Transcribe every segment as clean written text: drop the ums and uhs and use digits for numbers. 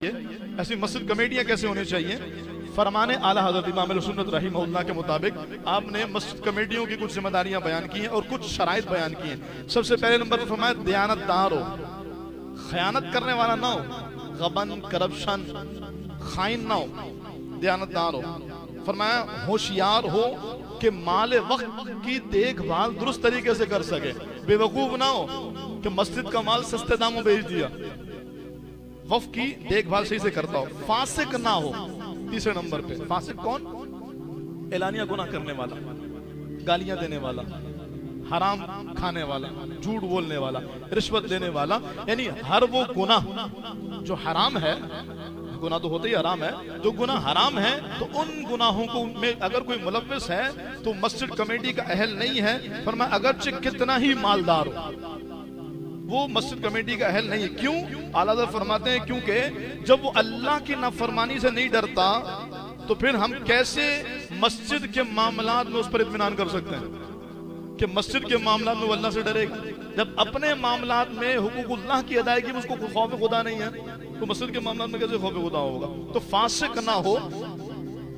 ऐसी मस्जिद कमेटियां कैसे होनी चाहिए। फरमाने आला हज़रत इमाम सुन्नत रहीमहुल्लाह के मुताबिक आपने मस्जिद कमेटियों की कुछ जिम्मेदारियां बयान की हैं और कुछ शराइत बयान की हैं। सबसे पहले नंबर पर फरमाया दयानतदार हो, खयानत करने वाला ना हो, गबन करप्शन खाइन ना हो, दयानतदार हो। फरमाया होशियार हो कि माल वक्त की देखभाल दुरुस्त तरीके से कर सके, बेवकूफ ना हो कि मस्जिद का माल सस्ते दामों बेच दिया, वफ की देखभाल सही से करता हो। फासिक ना हो, तीसरे नंबर पे। फासिक कौन? एलानिया गुनाह करने वाला, गालियां देने वाला, हराम खाने वाला, झूठ बोलने वाला, रिश्वत देने वाला, यानी हर वो गुनाह जो हराम है, गुनाह तो होते ही हराम है, जो गुनाह हराम है तो उन गुनाहों को में अगर कोई मुलव्विस है तो मस्जिद कमेटी का अहल नहीं है। फरमाया अगरचे कितना ही मालदार हो, वो मस्जिद कमेटी का अहल नहीं है। क्यों? आला हज़रत फरमाते हैं क्योंकि जब वो अल्लाह की नाफरमानी से नहीं डरता तो फिर हम कैसे मस्जिद के मामलात में उस पर इत्मीनान कर सकते हैं कि मस्जिद के मामलात में वो अल्लाह से डरेगा। जब अपने मामलात में हुकूकुल्लाह की अदायगी में उसको खौफ खुदा नहीं है तो मस्जिद के मामलात में कैसे खौफ खुदा होगा। तो फासिक ना हो।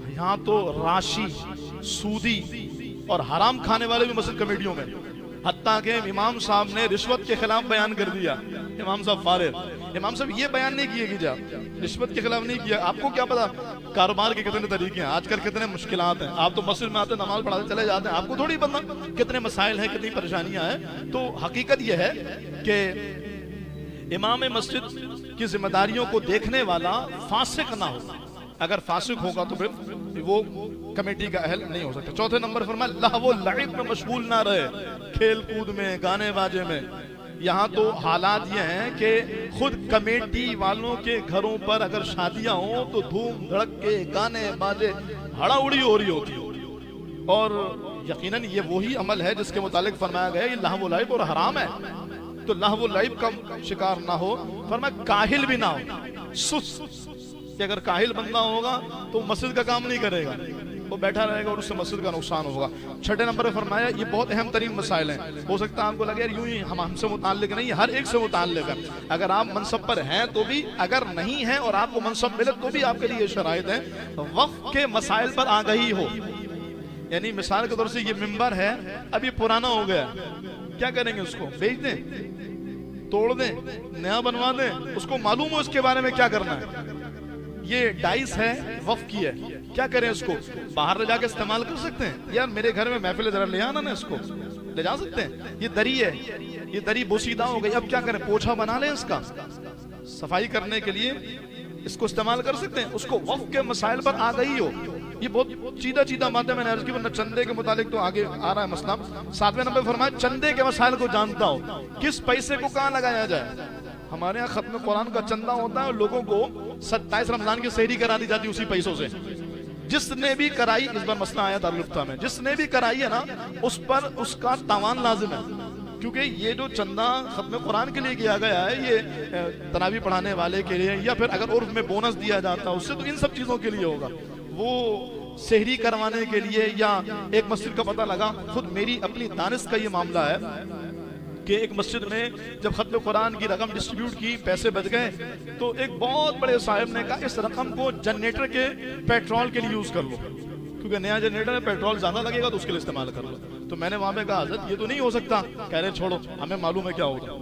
यहाँ तो राशि, सूदी और हराम खाने वाले भी मस्जिद कमेटियों में, हत्ता के इमाम साहब ने रिश्वत के खिलाफ बयान कर दिया। इमाम साहब फारिग, इमाम साहब ये बयान नहीं किए कि जा रिश्वत के खिलाफ नहीं किया। आपको क्या पता कारोबार के कितने तरीके हैं, आजकल कितने मुश्किलात हैं। आप तो मस्जिद में आते नमाज पढ़ाते चले जाते हैं, आपको थोड़ी पता कितने मसाइल हैं, कितनी परेशानियां हैं। तो हकीकत यह है कि इमाम मस्जिद की जिम्मेदारियों को देखने वाला फासिक ना हो। अगर फासिक होगा तो फिर वो कमेटी का अहल नहीं हो सकता। चौथे नंबर पर लहव लइब में मशगूल ना रहे, खेल कूद में, गाने बाजे में। यहाँ तो हालात ये हैं कि खुद कमेटी वालों के घरों पर अगर शादियां हो तो धूम धड़क के गाने बाजे हड़ाउड़ी हो रही होती, और यकीनन ये वही अमल है जिसके मुतालिक फरमाया गया ये लहव लइब और हराम है। तो लहव लइब का शिकार ना हो। फरमाया काहिल भी ना हो, सुस्त कि अगर काहिल बंदा होगा तो मस्जिद का काम नहीं करेगा, वो बैठा रहेगा और उससे मस्जिद का नुकसान होगा। छठे नंबर पर फरमाया ये बहुत अहम तरीन मसाइल हैं। हो सकता है आपको लगे यार यूं ही हमसे मुताल्लिक नहीं, हर एक से मुताल्लिक है। अगर आप मनसब पर हैं तो भी, अगर नहीं है और आपको मनसब मिले तो भी आपके लिए ये शराइत है। वक्फ के मसाइल पर आगाही हो, यानी मिसाल के तौर से ये मिंबर है, अब ये पुराना हो गया, क्या करेंगे? उसको बेच दें, तोड़ दें, नया बनवा दें? उसको मालूम हो इसके बारे में क्या करना है। ये डाइस है, वफ की है, क्या करें? इसको बाहर ले जाके इस्तेमाल कर सकते हैं। यार मेरे घर में महफिल जरा ले आना ना, इसको ले जा सकते हैं। ये दरी है, ये दरी बोसीदा हो गई, अब क्या करें? पोछा बना लें, इसका सफाई करने के लिए इसको इस्तेमाल कर सकते हैं। उसको वफ के मसाइल पर आ गई हो। ये बहुत सीधा सीधा बातें मैंने अर्ज की, वरना चंदे के मुतालिक तो आगे आ रहा है मसला। सातवें नंबर फरमाया चंदे के मसाइल को जानता हो, किस पैसे को कहाँ लगाया जाए। हमारे यहाँ खत्म कुरान का चंदा होता है और लोगों को 27 रमजान की सहरी करा दी जाती है उसी पैसों से। जिसने भी कराई, इस बार मसला आया दारुल में, जिसने भी कराई है ना उस पर उसका तावान लाजिम है, क्योंकि ये जो चंदा खत्म कुरान के लिए किया गया है ये तरावी पढ़ाने वाले के लिए, या फिर अगर उर्फ में बोनस दिया जाता है उससे, तो इन सब चीजों के लिए होगा। वो सहरी करवाने के लिए, या एक मस्जिद का पता लगा, खुद मेरी अपनी दानिश का ये मामला है कि एक मस्जिद में जब खत्म कुरान की रकम डिस्ट्रीब्यूट की, पैसे बच गए, तो एक बहुत बड़े साहब ने कहा इस रकम को जनरेटर के पेट्रोल के लिए यूज कर लो, क्योंकि नया जनरेटर में पेट्रोल ज्यादा लगेगा तो उसके लिए इस्तेमाल कर लो। तो मैंने वहां पे कहा हज़रत ये तो नहीं हो सकता। कह रहे छोड़ो, हमें मालूम है क्या होगा,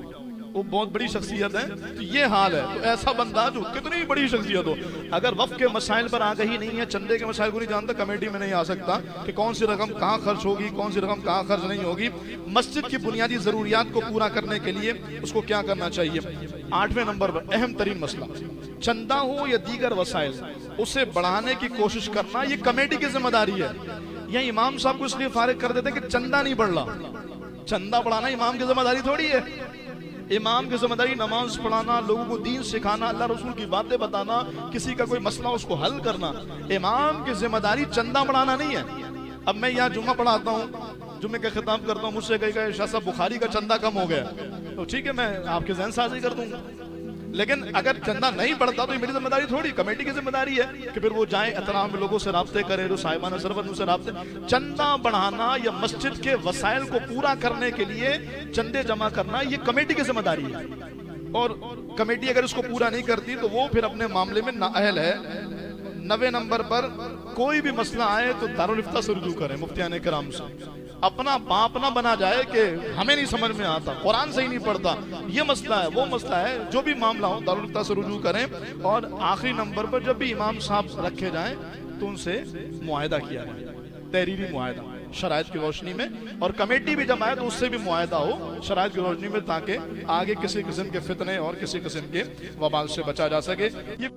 वो बहुत बड़ी शख्सियत है, तो ये हाल है। तो ऐसा बंदा जो कितनी बड़ी शख्सियत हो, अगर वफ के मसाइल पर आगाही नहीं है, चंदे के मसाइल को नहीं जानता, कमेटी में नहीं आ सकता कि कौन सी रकम कहाँ खर्च होगी, कौन सी रकम कहाँ खर्च नहीं होगी। मस्जिद की बुनियादी जरूरियात को पूरा करने के लिए उसको क्या करना चाहिए। आठवें नंबर पर अहम तरीन मसला, चंदा हो या दीगर वसाइल, उसे बढ़ाने की कोशिश करना ये कमेटी की जिम्मेदारी है। यह इमाम साहब को इसलिए फारिग कर देते कि चंदा नहीं बढ़ रहा। चंदा बढ़ाना इमाम की जिम्मेदारी थोड़ी है। इमाम की जिम्मेदारी नमाज पढ़ाना, लोगों को दीन सिखाना, अल्लाह रसूल की बातें बताना, किसी का कोई मसला उसको हल करना। इमाम की जिम्मेदारी चंदा बढ़ाना नहीं है। अब मैं यहाँ जुम्मा पढ़ाता हूँ, जुम्मे का खिताब करता हूँ, मुझसे कहीं शाह साहब बुखारी का चंदा कम हो गया, तो ठीक है मैं आपके जहन साजी कर दूंगा। लेकिन अगर चंदा नहीं बढ़ता तो ये मेरी जिम्मेदारी थोड़ी, कमेटी की जिम्मेदारी है कि फिर वो जाए एहतराम लोगों से राब्ते करे, जो साहिबान सरबत उनसे राब्ते। चंदा बढ़ाना या मस्जिद के वसाइल को पूरा करने के लिए चंदे जमा करना ये कमेटी की जिम्मेदारी है। और कमेटी अगर इसको पूरा नहीं करती तो वो फिर अपने मामले में नाअहल है। 90 नंबर पर कोई भी मसला आए तो दारुल इफ्ता से रुजू करें, मुफ्तियान कराम से। अपना बाप ना बना जाए कि हमें नहीं समझ में आता, कुरान से ही नहीं पढ़ता, ये मसला है वो मसला है, जो भी मामला हो दारुल इफ्ता से रुजू करें। और आखिरी नंबर पर जब भी इमाम साहब रखे जाएं तो उनसे मुआहदा किया जाए, तहरीरी मुआहदा शराइत की रोशनी में। और कमेटी भी जब आए तो उससे भी मुआहदा हो शराइत की रोशनी में, ताकि आगे किसी किस्म के फितने और किसी किस्म के वबाल से बचा जा सके। ये